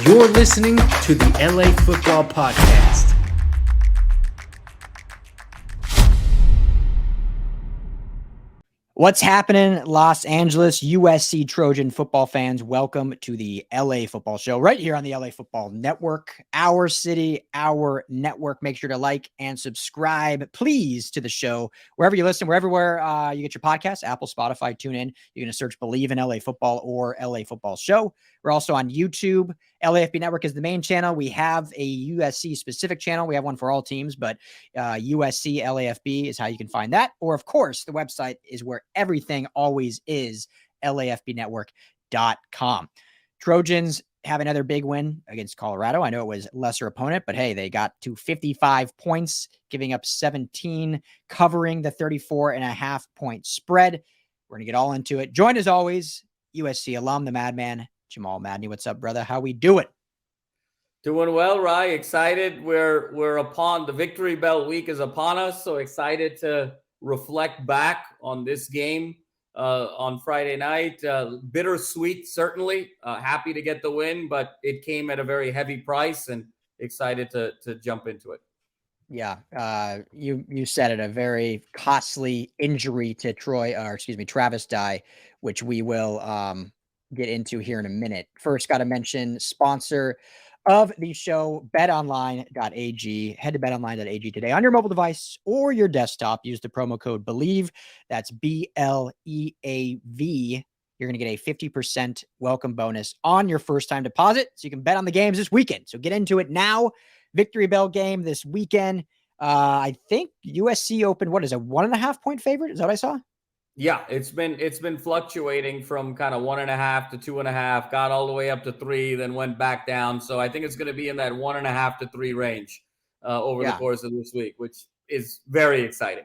You're listening to the LA Football Podcast. What's happening, Los Angeles USC Trojan football fans? Welcome to the LA Football Show right here on the LA Football Network. Our city, our network. Make sure to like and subscribe, please, to the show. Wherever you listen, wherever you get your podcasts, Apple, Spotify, TuneIn. You're going to search Believe in LA Football or LA Football Show. We're also on YouTube. LAFB Network is the main channel. We have a USC specific channel. We have one for all teams, but USC LAFB is how you can find that. Or, of course, the website is where everything always is, LAFBnetwork.com. Trojans have another big win against Colorado. I know it was lesser opponent, but hey, they got to 55 points, giving up 17, covering the 34.5 point spread. We're going to get all into it. Joined as always, USC alum, the Madman, Jamal Madney. What's up, brother? How we doing? Doing well, Rye. Excited. We're upon the Victory Bell week is upon us. So excited to reflect back on this game on Friday night. Bittersweet, certainly. Happy to get the win, but it came at a very heavy price, and excited to jump into it. Yeah, you said it, a very costly injury to Travis Dye, which we will get into here in a minute. First, got to mention sponsor of the show, betonline.ag. Head to betonline.ag today on your mobile device or your desktop. Use the promo code BELIEVE. That's BLEAV. You're going to get a 50% welcome bonus on your first time deposit, so you can bet on the games this weekend. So get into it now. Victory Bell game this weekend. I think USC opened, what is a 1.5 point favorite? Is that what I saw? Yeah, it's been fluctuating from kind of 1.5 to 2.5, got all the way up to 3, then went back down. So I think it's going to be in that 1.5 to 3 range over the course of this week, which is very exciting.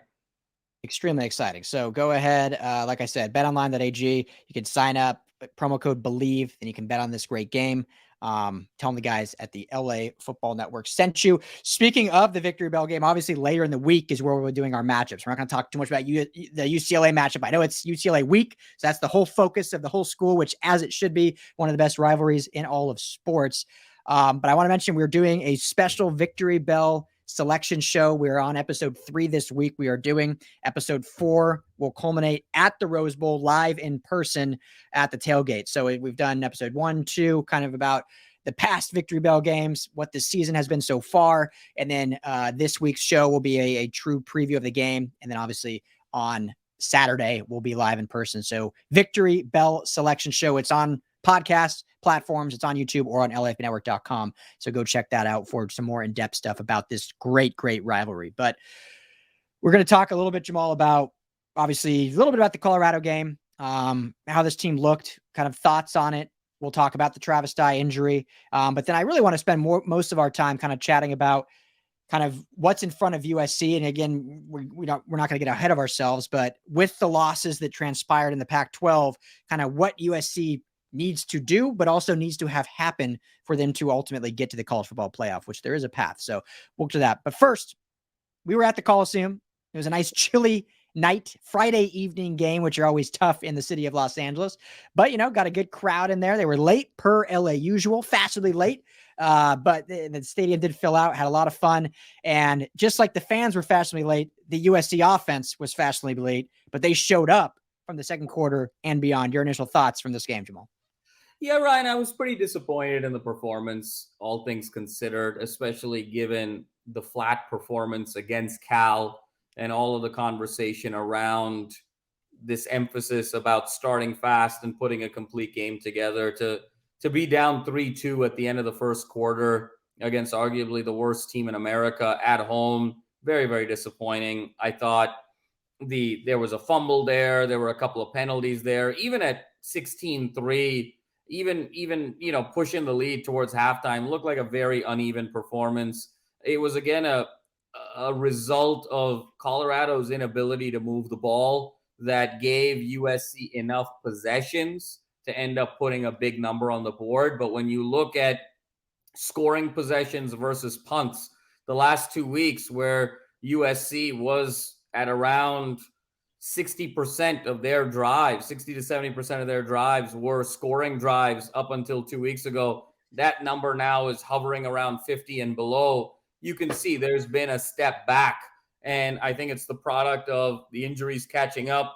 Extremely exciting. So go ahead. Like I said, betonline.ag. You can sign up, promo code BELIEVE, and you can bet on this great game. Tell them the guys at the LA Football Network sent you. Speaking of the Victory Bell game, obviously later in the week is where we're doing our matchups. We're not going to talk too much about the UCLA matchup. I know it's UCLA week, so that's the whole focus of the whole school, which, as it should be, one of the best rivalries in all of sports. But I want to mention we're doing a special Victory Bell selection show. We're on episode 3 this week. We are doing episode 4 will culminate at the Rose Bowl live in person at the tailgate. So we've done episode 1, 2, kind of about the past Victory Bell games, what the season has been so far. And then this week's show will be a true preview of the game. And then obviously on Saturday, we'll be live in person. So Victory Bell selection show. It's on podcast platforms. It's on YouTube or on LAFBnetwork.com. So go check that out for some more in-depth stuff about this great rivalry. But we're going to talk a little bit, Jamal, about obviously a little bit about the Colorado game, how this team looked, kind of thoughts on it. We'll talk about the Travis Dye injury. But then I really want to spend most of our time kind of chatting about kind of what's in front of USC. And again, we're not going to get ahead of ourselves, but with the losses that transpired in the Pac-12, kind of what USC needs to do, but also needs to have happen for them to ultimately get to the college football playoff, which there is a path. So we'll get to that. But first, we were at the Coliseum. It was a nice chilly night, Friday evening game, which are always tough in the city of Los Angeles. But, got a good crowd in there. They were late per LA usual, fashionably late. But the stadium did fill out, had a lot of fun. And just like the fans were fashionably late, the USC offense was fashionably late, but they showed up from the second quarter and beyond. Your initial thoughts from this game, Jamal? Yeah, Ryan, I was pretty disappointed in the performance, all things considered, especially given the flat performance against Cal and all of the conversation around this emphasis about starting fast and putting a complete game together. To be down 3-2 at the end of the first quarter against arguably the worst team in America at home, very, very disappointing. I thought there was a fumble there. There were a couple of penalties there. Even at 16-3, even pushing the lead towards halftime looked like a very uneven performance. It was again a result of Colorado's inability to move the ball that gave USC enough possessions to end up putting a big number on the board. But when you look at scoring possessions versus punts, the last 2 weeks where USC was at around 60% of their drives, 60 to 70% of their drives were scoring drives up until 2 weeks ago. that number now is hovering around 50 and below. You can see there's been a step back. And I think it's the product of the injuries catching up.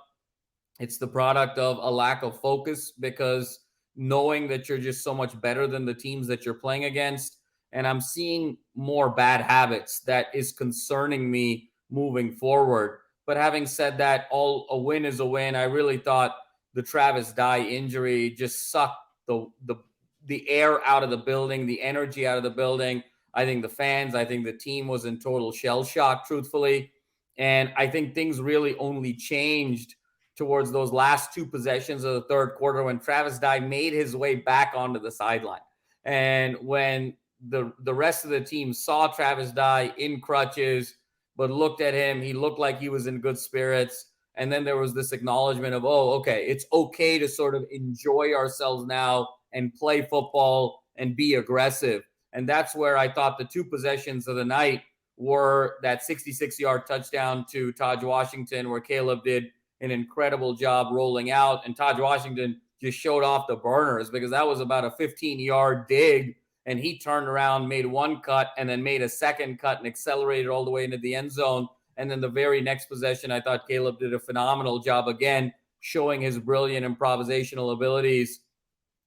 It's the product of a lack of focus, because knowing that you're just so much better than the teams that you're playing against. And I'm seeing more bad habits that is concerning me moving forward. But having said that, a win is a win. I really thought the Travis Dye injury just sucked the air out of the building, the energy out of the building. I think the team was in total shell shock, truthfully. And I think things really only changed towards those last two possessions of the third quarter when Travis Dye made his way back onto the sideline. And when the rest of the team saw Travis Dye in crutches, but looked at him, he looked like he was in good spirits. And then there was this acknowledgement of, okay, it's okay to sort of enjoy ourselves now and play football and be aggressive. And that's where I thought the two possessions of the night were that 66-yard touchdown to Tahj Washington, where Caleb did an incredible job rolling out, and Tahj Washington just showed off the burners, because that was about a 15-yard dig, and he turned around, made one cut, and then made a second cut and accelerated all the way into the end zone. And then the very next possession, I thought Caleb did a phenomenal job again, showing his brilliant improvisational abilities.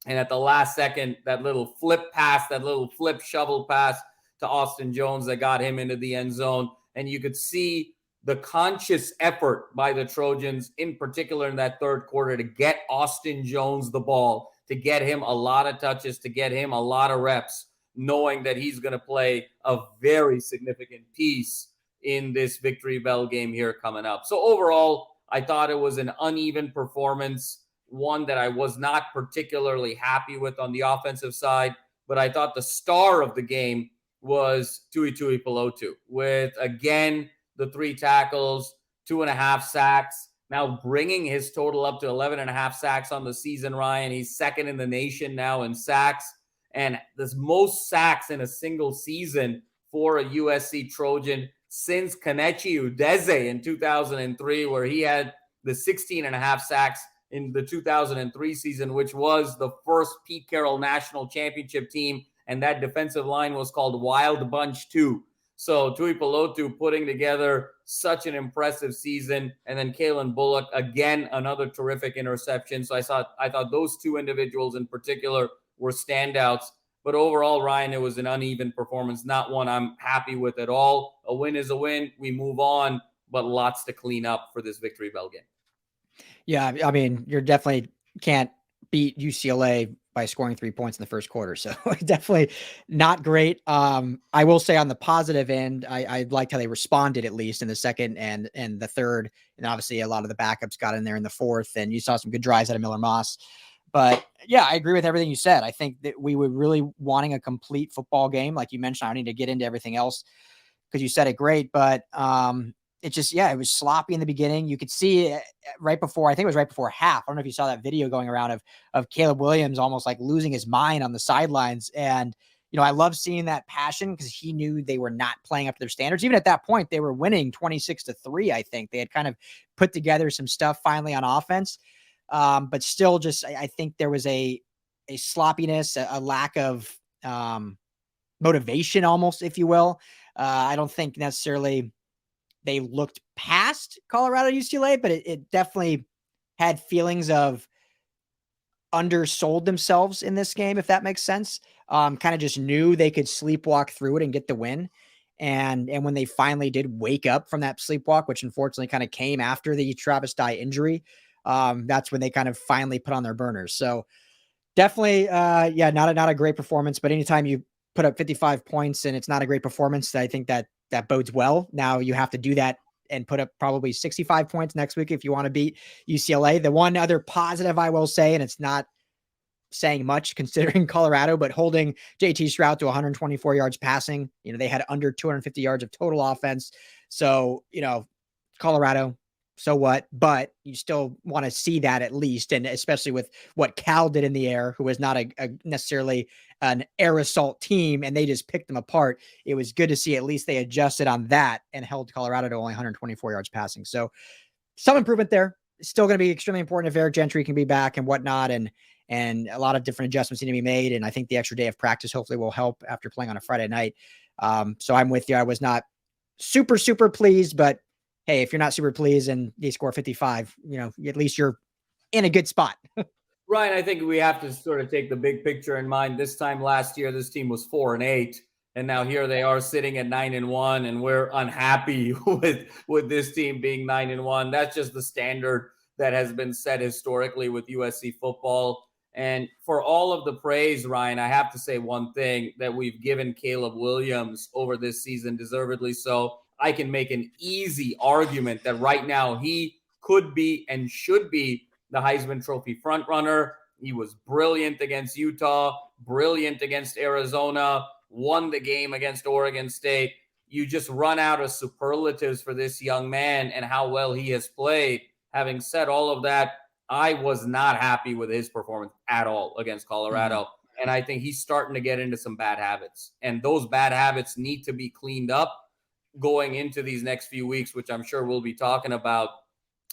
And at the last second, that little flip pass, that little flip shovel pass to Austin Jones that got him into the end zone. And you could see the conscious effort by the Trojans, in particular in that third quarter, to get Austin Jones the ball, to get him a lot of touches, to get him a lot of reps, knowing that he's going to play a very significant piece in this Victory Bell game here coming up. So overall, I thought it was an uneven performance, one that I was not particularly happy with on the offensive side, but I thought the star of the game was Tuli Tuipulotu, with, again, the 3 tackles, 2.5 sacks, now bringing his total up to 11.5 sacks on the season, Ryan. He's second in the nation now in sacks, and the most sacks in a single season for a USC Trojan since Kenechi Udeze in 2003, where he had the 16.5 sacks in the 2003 season, which was the first Pete Carroll National Championship team, and that defensive line was called Wild Bunch 2. So Tuipulotu putting together such an impressive season. And then Calen Bullock, again, another terrific interception. So I thought those two individuals in particular were standouts. But overall, Ryan, it was an uneven performance, not one I'm happy with at all. A win is a win. We move on, but lots to clean up for this Victory Bell game. Yeah, I mean, you're definitely can't beat UCLA by scoring 3 points in the first quarter. So definitely not great. I will say on the positive end, I liked how they responded, at least in the second and the third. And obviously a lot of the backups got in there in the fourth, and you saw some good drives out of Miller Moss. But yeah, I agree with everything you said. I think that we were really wanting a complete football game. Like you mentioned, I don't need to get into everything else because you said it great, but it just, it was sloppy in the beginning. You could see right before half. I don't know if you saw that video going around of Caleb Williams almost like losing his mind on the sidelines. And, I love seeing that passion because he knew they were not playing up to their standards. Even at that point, they were winning 26-3. I think they had kind of put together some stuff finally on offense. But still just, I think there was a sloppiness, a lack of motivation almost, if you will. I don't think necessarily they looked past Colorado UCLA, but it definitely had feelings of undersold themselves in this game, if that makes sense. Kind of just knew they could sleepwalk through it and get the win. And when they finally did wake up from that sleepwalk, which unfortunately kind of came after the Travis Dye injury, that's when they kind of finally put on their burners. So definitely, not a great performance, but anytime you put up 55 points and it's not a great performance, I think that bodes well. Now you have to do that and put up probably 65 points next week if you want to beat UCLA. The one other positive I will say, and it's not saying much considering Colorado, but holding JT Shrout to 124 yards passing, they had under 250 yards of total offense. So, Colorado, so what? But you still want to see that at least, and especially with what Cal did in the air, who was not a necessarily an air assault team, and they just picked them apart. It was good to see at least they adjusted on that and held Colorado to only 124 yards passing. So some improvement there. It's still going to be extremely important if Eric Gentry can be back and whatnot. And and a lot of different adjustments need to be made. And I think the extra day of practice hopefully will help after playing on a Friday night. So I'm with you. I was not super, super pleased, but hey, if you're not super pleased and they score 55, at least you're in a good spot. Ryan, I think we have to sort of take the big picture in mind. This time last year, this team was 4-8. And now here they are sitting at 9-1, and we're unhappy with this team being 9-1. That's just the standard that has been set historically with USC football. And for all of the praise, Ryan, I have to say one thing that we've given Caleb Williams over this season, deservedly so. I can make an easy argument that right now he could be and should be the Heisman Trophy frontrunner. He was brilliant against Utah, brilliant against Arizona, won the game against Oregon State. You just run out of superlatives for this young man and how well he has played. Having said all of that, I was not happy with his performance at all against Colorado. And I think he's starting to get into some bad habits. And those bad habits need to be cleaned up going into these next few weeks, which I'm sure we'll be talking about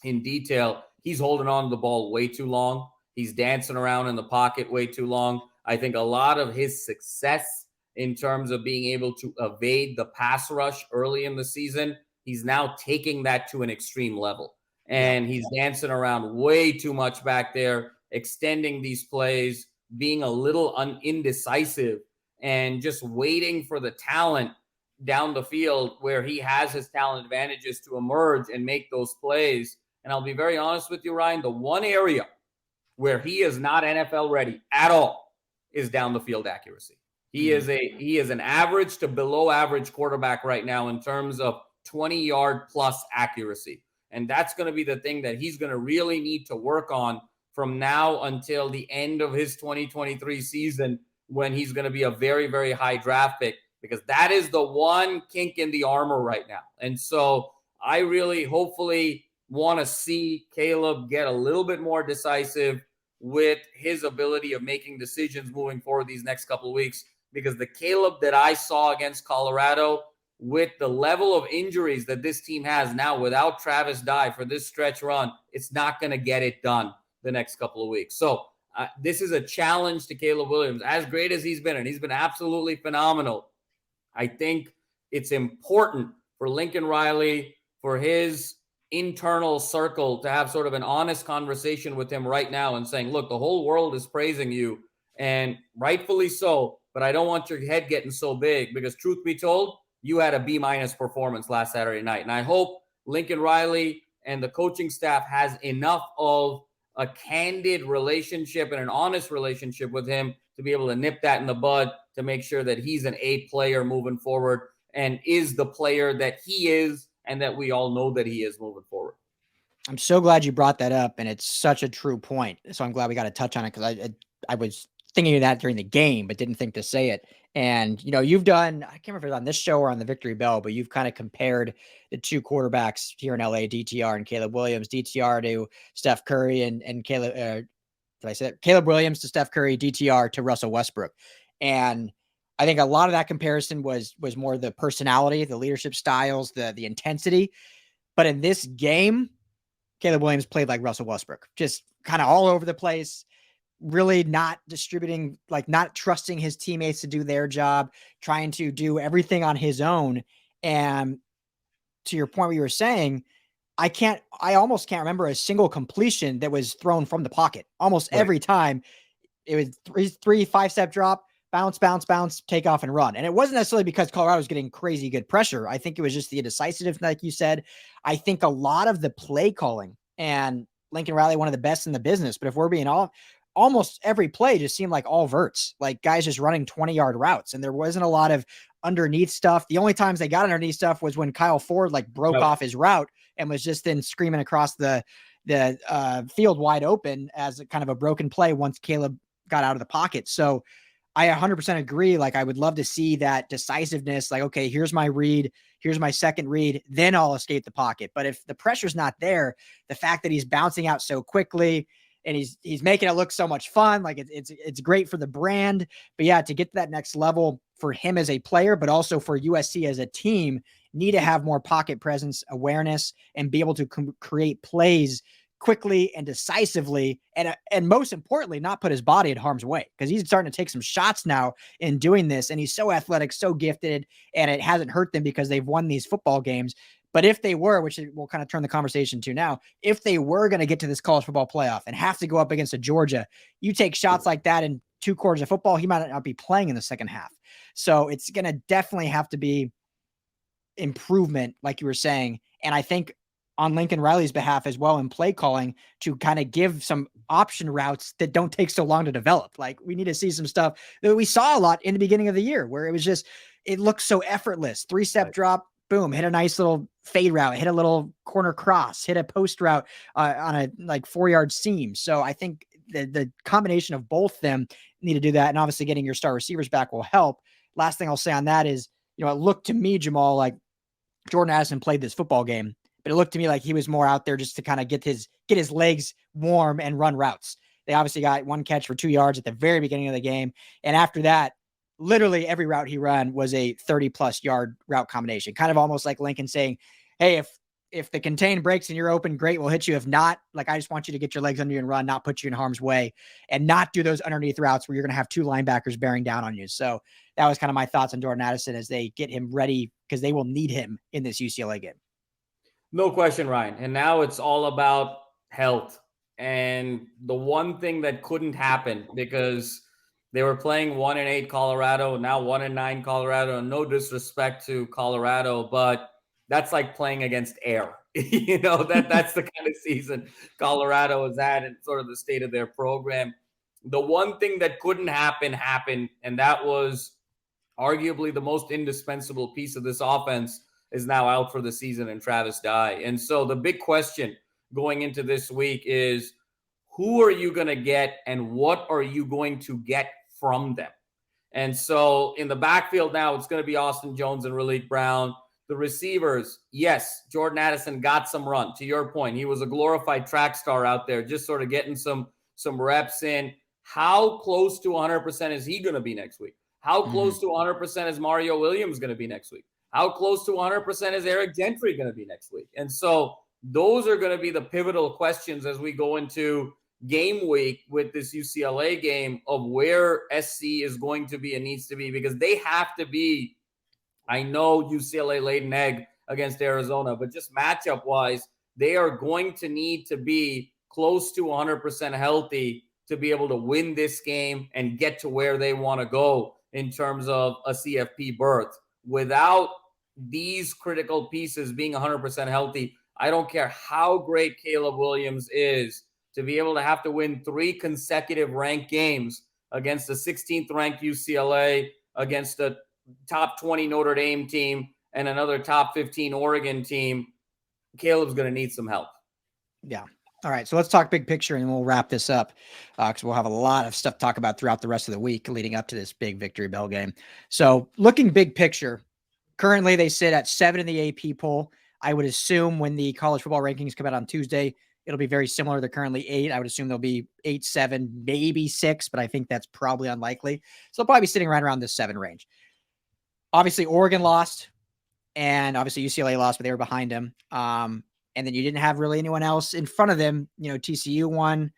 in detail. He's holding on to the ball way too long. He's dancing around in the pocket way too long. I think a lot of his success in terms of being able to evade the pass rush early in the season, he's now taking that to an extreme level. And he's dancing around way too much back there, extending these plays, being a little indecisive, and just waiting for the talent down the field where he has his talent advantages to emerge and make those plays. And I'll be very honest with you, Ryan, the one area where he is not NFL ready at all is down the field accuracy. He is an average to below average quarterback right now in terms of 20-yard plus accuracy. And that's going to be the thing that he's going to really need to work on from now until the end of his 2023 season, when he's going to be a very, very high draft pick, because that is the one kink in the armor right now. And so I really hopefully want to see Caleb get a little bit more decisive with his ability of making decisions moving forward these next couple of weeks, because the Caleb that I saw against Colorado, with the level of injuries that this team has now without Travis Dye for this stretch run, it's not going to get it done the next couple of weeks. So this is a challenge to Caleb Williams. As great as he's been, and he's been absolutely phenomenal, I think it's important for Lincoln Riley, for his internal circle, to have sort of an honest conversation with him right now and saying, look, the whole world is praising you, and rightfully so, but I don't want your head getting so big, because truth be told, you had a B- performance last Saturday night. And I hope Lincoln Riley and the coaching staff has enough of a candid relationship and an honest relationship with him to be able to nip that in the bud, to make sure that he's an A player moving forward and is the player that he is and that we all know that he is moving forward. I'm so glad you brought that up, and it's such a true point. So I'm glad we got to touch on it, because I was thinking of that during the game, but didn't think to say it. And, you've done, I can't remember if it was on this show or on the Victory Bell, but you've kind of compared the two quarterbacks here in LA, DTR and Caleb Williams, DTR to Steph Curry and Caleb, did I say that? Caleb Williams to Steph Curry, DTR to Russell Westbrook. And I think a lot of that comparison was more the personality, the leadership styles, the intensity. But in this game, Caleb Williams played like Russell Westbrook, just kind of all over the place, really not distributing, like not trusting his teammates to do their job, trying to do everything on his own. And to your point, what you were saying, I almost can't remember a single completion that was thrown from the pocket. Almost every time it was three 5-step drop, bounce, take off and run. And it wasn't necessarily because Colorado was getting crazy good pressure. I think it was just the indecisiveness, like you said. I think a lot of the play calling, and Lincoln Riley, one of the best in the business, but if we're being almost every play just seemed like all verts, like guys just running 20-yard routes. And there wasn't a lot of underneath stuff. The only times they got underneath stuff was when Kyle Ford broke off his route and was just then screaming across the field wide open as a kind of a broken play once Caleb got out of the pocket. So I 100% agree. I would love to see that decisiveness. Okay, here's my read. Here's my second read. Then I'll escape the pocket. But if the pressure's not there, the fact that he's bouncing out so quickly and he's making it look so much fun, it's great for the brand. But yeah, to get to that next level for him as a player, but also for USC as a team, need to have more pocket presence, awareness, and be able to create plays quickly and decisively, and most importantly, not put his body in harm's way, because he's starting to take some shots now in doing this. And he's so athletic, so gifted, and it hasn't hurt them because they've won these football games. But if they were, which we'll kind of turn the conversation to now, if they were going to get to this college football playoff and have to go up against a Georgia, you take shots like that in 2 quarters of football, he might not be playing in the second half. So it's going to definitely have to be improvement, like you were saying. And I think on Lincoln Riley's behalf as well in play calling, to kind of give some option routes that don't take so long to develop. Like, we need to see some stuff that we saw a lot in the beginning of the year, where it was just, it looked so effortless. 3-step drop, boom, hit a nice little fade route, hit a little corner cross, hit a post route on a 4-yard seam. So I think the combination of both them need to do that. And obviously getting your star receivers back will help. Last thing I'll say on that is, it looked to me, Jamal, like Jordan Addison played this football game, but it looked to me like he was more out there just to kind of get his legs warm and run routes. They obviously got 1 catch for 2 yards at the very beginning of the game. And after that, literally every route he ran was a 30+ yard route combination, kind of almost like Lincoln saying, hey, if the contain breaks and you're open, great, we'll hit you. If not, like, I just want you to get your legs under you and run, not put you in harm's way, and not do those underneath routes where you're going to have 2 linebackers bearing down on you. So that was kind of my thoughts on Jordan Addison as they get him ready, because they will need him in this UCLA game. No question, Ryan. And now it's all about health. And the one thing that couldn't happen, because they were playing 1-8 Colorado, now 1-9 Colorado. No disrespect to Colorado, but that's like playing against air. That's the kind of season Colorado is at, and sort of the state of their program. The one thing that couldn't happen happened, and that was arguably the most indispensable piece of this offense is now out for the season in Travis Dye. And so the big question going into this week is, who are you going to get and what are you going to get from them? And so in the backfield now, it's going to be Austin Jones and Raleek Brown. The receivers, yes, Jordan Addison got some run. To your point, he was a glorified track star out there, just sort of getting some reps in. How close to 100% is he going to be next week? How close to 100% is Mario Williams going to be next week? How close to 100% is Eric Gentry going to be next week? And so those are going to be the pivotal questions as we go into game week with this UCLA game, of where SC is going to be and needs to be, because they have to be, I know UCLA laid an egg against Arizona, but just matchup wise, they are going to need to be close to 100% healthy to be able to win this game and get to where they want to go in terms of a CFP berth. Without these critical pieces being 100% healthy, I don't care how great Caleb Williams is, to be able to have to win 3 consecutive ranked games against the 16th ranked UCLA, against a top 20 Notre Dame team, and another top 15 Oregon team, Caleb's going to need some help. Yeah. All right. So let's talk big picture and we'll wrap this up, because we'll have a lot of stuff to talk about throughout the rest of the week leading up to this big Victory Bell game. So looking big picture, currently they sit at 7 in the AP poll. I would assume when the college football rankings come out on Tuesday, it'll be very similar. They're currently 8. I would assume they'll be 8, 7, maybe 6, but I think that's probably unlikely. So they'll probably be sitting right around this 7 range. Obviously, Oregon lost, and obviously UCLA lost, but they were behind them. And then you didn't have really anyone else in front of them. TCU won,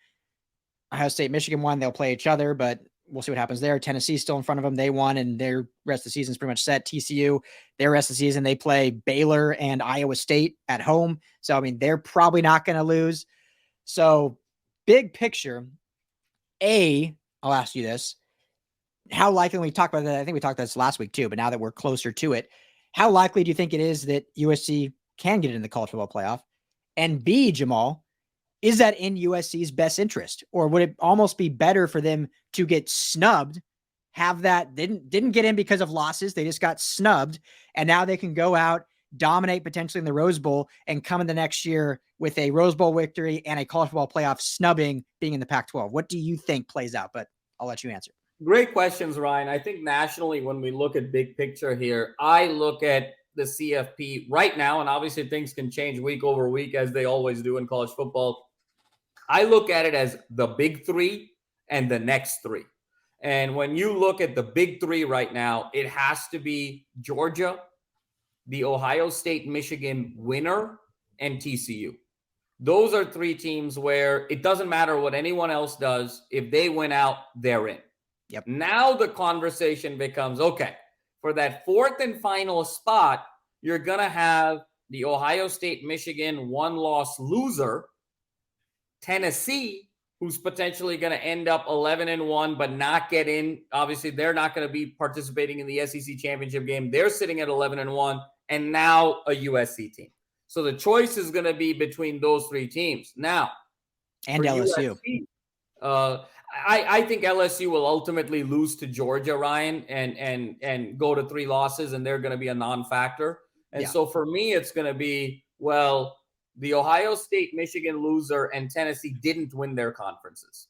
Ohio State, Michigan won. They'll play each other, but we'll see what happens there. Tennessee's still in front of them. They won, and their rest of the season is pretty much set. TCU, their rest of the season, they play Baylor and Iowa State at home. So, I mean, they're probably not going to lose. So, big picture, I'll ask you this. How likely, when we talked about that, I think we talked about this last week too, but now that we're closer to it, how likely do you think it is that USC can get in the college football playoff? And B, Jamal, is that in USC's best interest? Or would it almost be better for them to get snubbed, have that, didn't get in because of losses, they just got snubbed, and now they can go out, dominate potentially in the Rose Bowl, and come in the next year with a Rose Bowl victory and a college football playoff snubbing being in the Pac-12? What do you think plays out? But I'll let you answer. Great questions, Ryan. I think nationally, when we look at big picture here, I look at the CFP right now, and obviously things can change week over week as they always do in college football. I look at it as the big 3 and the next 3. And when you look at the big 3 right now, it has to be Georgia, the Ohio State, Michigan winner, and TCU. Those are three teams where it doesn't matter what anyone else does. If they win out, they're in. Yep. Now the conversation becomes, okay, for that fourth and final spot, you're going to have the Ohio State, Michigan one-loss loser, Tennessee, who's potentially going to end up 11-1, but not get in. Obviously, they're not going to be participating in the SEC championship game. They're sitting at 11-1, and now a USC team. So the choice is going to be between those three teams. Now, and LSU. USC, I think LSU will ultimately lose to Georgia, Ryan, and go to 3 losses, and they're going to be a non-factor. And so for me, it's going to be, well, the Ohio State, Michigan loser and Tennessee didn't win their conferences.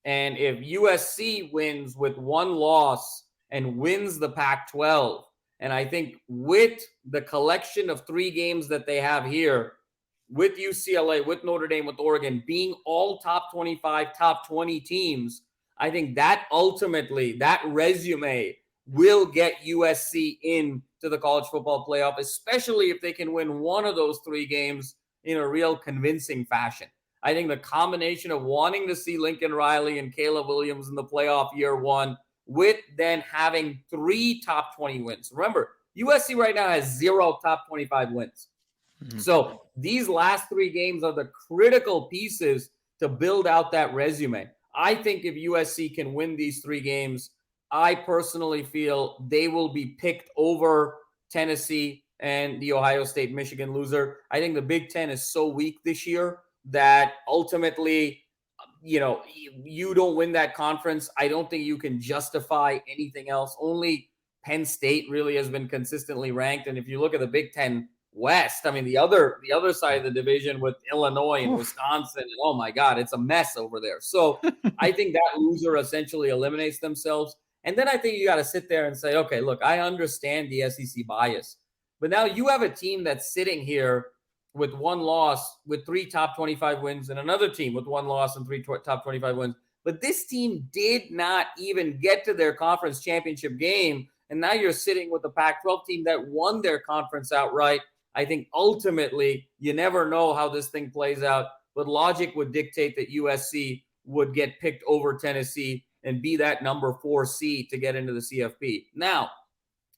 And if USC wins with 1 loss and wins the Pac-12, and I think with the collection of 3 games that they have here, with UCLA, with Notre Dame, with Oregon, being all top 25, top 20 teams, I think that ultimately, that resume will get USC into the college football playoff, especially if they can win one of those 3 games in a real convincing fashion. I think the combination of wanting to see Lincoln Riley and Caleb Williams in the playoff year 1, with then having 3 top 20 wins. Remember, USC right now has 0 top 25 wins. Mm-hmm. So these last 3 games are the critical pieces to build out that resume. I think if USC can win these 3 games, I personally feel they will be picked over Tennessee and the Ohio State, Michigan loser. I think the Big Ten is so weak this year that ultimately, you don't win that conference. I don't think you can justify anything else. Only Penn State really has been consistently ranked. And if you look at the Big Ten West, I mean, the other side of the division with Illinois and Wisconsin, oh my God, it's a mess over there. So I think that loser essentially eliminates themselves. And then I think you got to sit there and say, okay, look, I understand the SEC bias, but now you have a team that's sitting here with 1 loss, with 3 top 25 wins, and another team with 1 loss and 3 top 25 wins. But this team did not even get to their conference championship game. And now you're sitting with the Pac-12 team that won their conference outright. I think ultimately you never know how this thing plays out, but logic would dictate that USC would get picked over Tennessee and be that number 4 seed to get into the CFB. Now,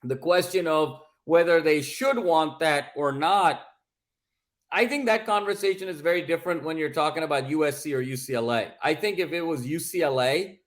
the question of whether they should want that or not, I think that conversation is very different when you're talking about USC or UCLA. I think if it was UCLA,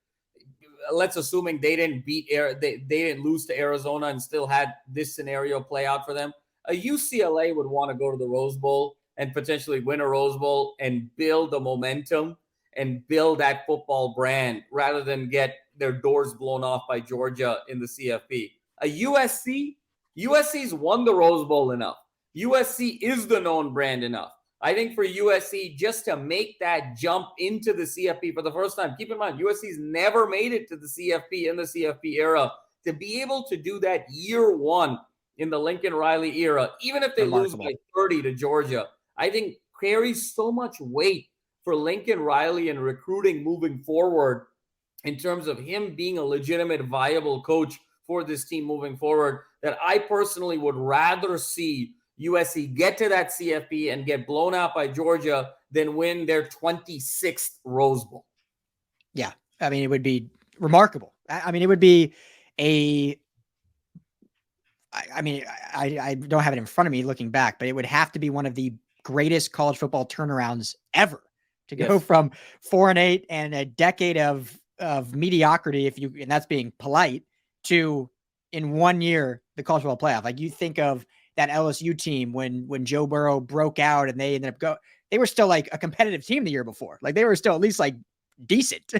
let's assuming they didn't lose to Arizona and still had this scenario play out for them, a UCLA would want to go to the Rose Bowl and potentially win a Rose Bowl and build the momentum and build that football brand rather than get their doors blown off by Georgia in the CFB. A USC's won the Rose Bowl enough. USC is the known brand enough. I think for USC, just to make that jump into the CFP for the first time, keep in mind, USC's never made it to the CFP in the CFP era. To be able to do that year 1 in the Lincoln Riley era, even if they lose by 30 to Georgia, I think carries so much weight for Lincoln Riley and recruiting moving forward in terms of him being a legitimate, viable coach for this team moving forward, that I personally would rather see USC get to that CFP and get blown out by Georgia than win their 26th Rose Bowl. Yeah. I mean, it would be remarkable. I mean, it would be I don't have it in front of me looking back, but it would have to be one of the greatest college football turnarounds ever to go from 4-8 and a decade of mediocrity, and that's being polite, to in 1 year, the college football playoff. Like, you think of that LSU team when Joe Burrow broke out and they ended up they were still like a competitive team the year before. Like, they were still at least like decent.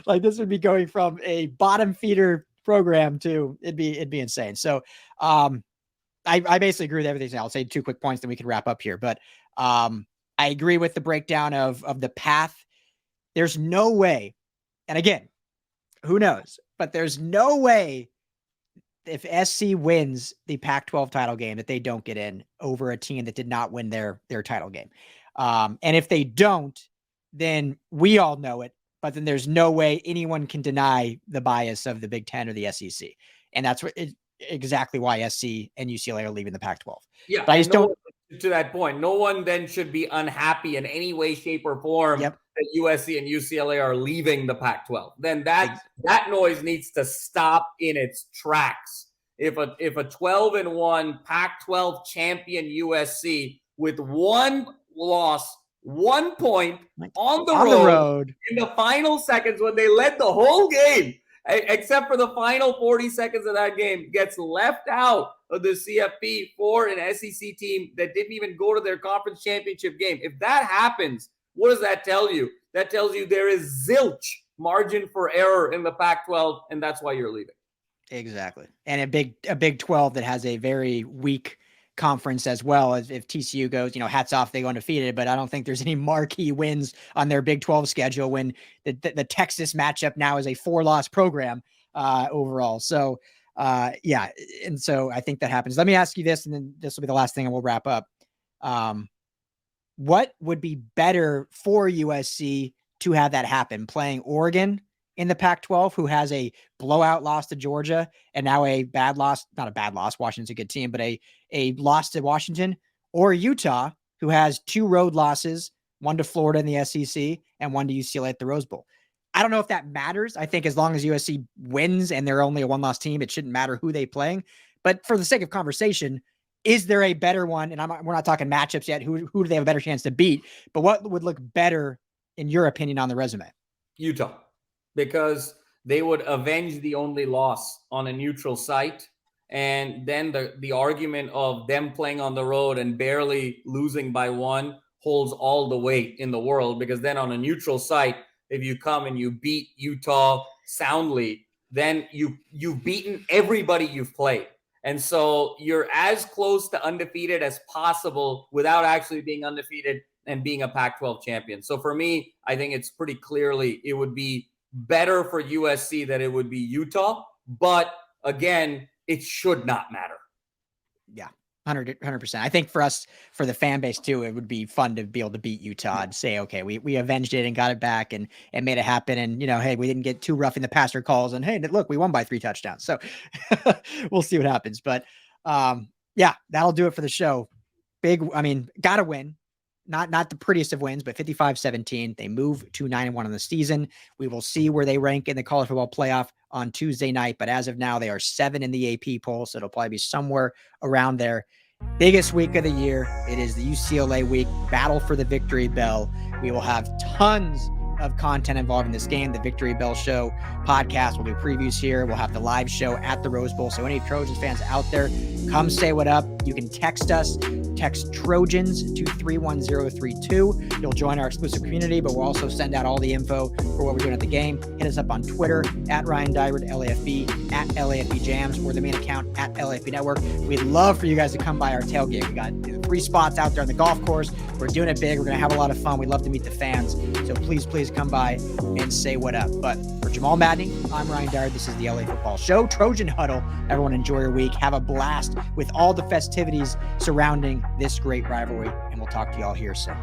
Like, this would be going from a bottom feeder program to it'd be insane. So I basically agree with everything. I'll say 2 quick points, then we can wrap up here. But I agree with the breakdown of the path. There's no way, and again, who knows, but there's no way if SC wins the Pac-12 title game that they don't get in over a team that did not win their title game. And if they don't, then we all know it, but then there's no way anyone can deny the bias of the Big Ten or the SEC. And that's exactly why SC and UCLA are leaving the Pac-12. Yeah, but I just don't. to that point, no one then should be unhappy in any way, shape, or form that USC and UCLA are leaving the Pac-12. Then that noise needs to stop in its tracks. If a 12-1 Pac-12 champion USC with one loss, 1 point on the road in the final seconds when they led the whole game, except for the final 40 seconds of that game, gets left out of the CFB for an SEC team that didn't even go to their conference championship game. If that happens, what does that tell you? That tells you there is zilch margin for error in the Pac-12, and that's why you're leaving. Exactly. And a Big 12 that has a very weak conference as well. As if TCU goes, hats off, they go undefeated, but I don't think there's any marquee wins on their Big 12 schedule when the Texas matchup now is a 4-loss program overall. So yeah. And so I think that happens. Let me ask you this, and then this will be the last thing and we'll wrap up. What would be better for USC to have that happen? Playing Oregon in the Pac-12, who has a blowout loss to Georgia and now a bad loss, not a bad loss, Washington's a good team, but a loss to Washington, or Utah, who has 2 road losses, one to Florida in the SEC and one to UCLA at the Rose Bowl. I don't know if that matters. I think as long as USC wins and they're only a 1-loss team, it shouldn't matter who they playing. But for the sake of conversation, is there a better one? And we're not talking matchups yet. Who do they have a better chance to beat? But what would look better in your opinion on the resume? Utah, because they would avenge the only loss on a neutral site. And then the argument of them playing on the road and barely losing by 1 holds all the weight in the world, because then on a neutral site, if you come and you beat Utah soundly, then you've beaten everybody you've played. And so you're as close to undefeated as possible without actually being undefeated and being a Pac-12 champion. So for me, I think it's pretty clearly it would be better for USC that it would be Utah. But again, it should not matter. Yeah, 100%. I think for us, for the fan base too, it would be fun to be able to beat Utah and say, okay, we avenged it and got it back and made it happen. And, hey, we didn't get too rough in the passer calls, and hey, look, we won by 3 touchdowns. So we'll see what happens. But yeah, that'll do it for the show. Gotta win. Not the prettiest of wins, but 55-17. They move to 9-1 on the season. We will see where they rank in the college football playoff on Tuesday night. But as of now, they are 7 in the AP poll. So it'll probably be somewhere around there. Biggest week of the year. It is the UCLA week. Battle for the Victory Bell. We will have tons of content involved in this game. The Victory Bell Show podcast will do previews here. We'll have the live show at the Rose Bowl. So any Trojans fans out there, come say what up. You can text us. Text Trojans to 31032. You'll join our exclusive community, but we'll also send out all the info for what we're doing at the game. Hit us up on Twitter at Ryan Dyrud, LAFB, at LAFB Jams, or the main account at LAFB Network. We'd love for you guys to come by our tailgate. We got 3 spots out there on the golf course. We're doing it big. We're going to have a lot of fun. We'd love to meet the fans. So please come by and say what up. But for Jamal Madney, I'm Ryan Dyrud. This is the LA Football Show. Trojan Huddle. Everyone enjoy your week. Have a blast with all the festivities surrounding this great rivalry, and we'll talk to y'all here soon.